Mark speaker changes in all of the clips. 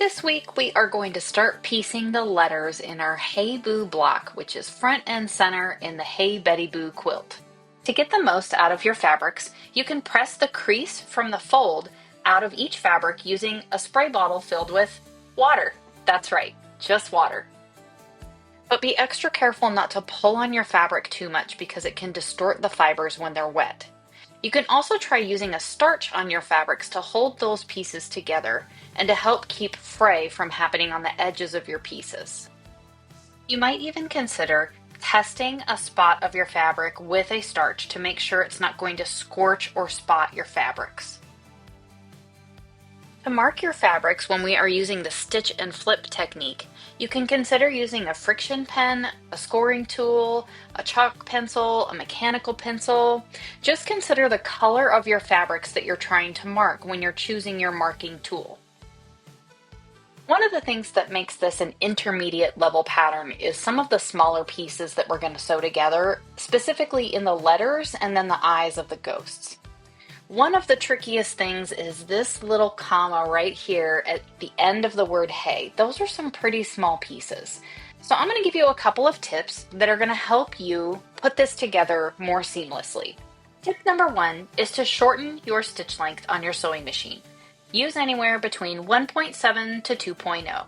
Speaker 1: This week we are going to start piecing the letters in our Hey Boo block, which is front and center in the Hey Betty Boo quilt. To get the most out of your fabrics, you can press the crease from the fold out of each fabric using a spray bottle filled with water. That's right, just water. But be extra careful not to pull on your fabric too much because it can distort the fibers when they're wet. You can also try using a starch on your fabrics to hold those pieces together and to help keep fray from happening on the edges of your pieces. You might even consider testing a spot of your fabric with a starch to make sure it's not going to scorch or spot your fabrics. To mark your fabrics when we are using the stitch and flip technique, you can consider using a friction pen, a scoring tool, a chalk pencil, a mechanical pencil. Just consider the color of your fabrics that you're trying to mark when you're choosing your marking tool. One of the things that makes this an intermediate level pattern is some of the smaller pieces that we're going to sew together, specifically in the letters and then the eyes of the ghosts. One of the trickiest things is this little comma right here at the end of the word hey. Those are some pretty small pieces. So I'm going to give you a couple of tips that are going to help you put this together more seamlessly. Tip number 1 is to shorten your stitch length on your sewing machine. Use anywhere between 1.7 to 2.0.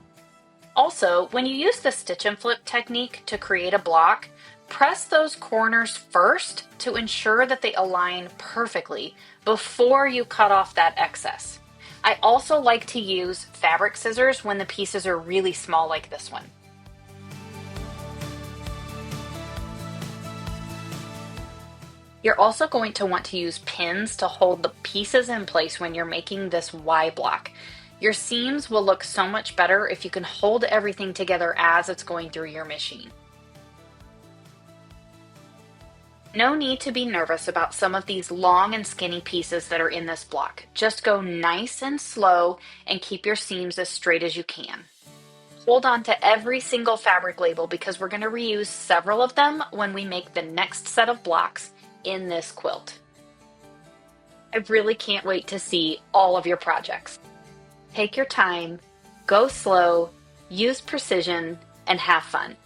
Speaker 1: Also, when you use the stitch and flip technique to create a block, press those corners first to ensure that they align perfectly before you cut off that excess. I also like to use fabric scissors when the pieces are really small like this one. You're also going to want to use pins to hold the pieces in place when you're making this Y block. Your seams will look so much better if you can hold everything together as it's going through your machine. No need to be nervous about some of these long and skinny pieces that are in this block. Just go nice and slow and keep your seams as straight as you can. Hold on to every single fabric label because we're going to reuse several of them when we make the next set of blocks in this quilt. I really can't wait to see all of your projects. Take your time, go slow, use precision, and have fun.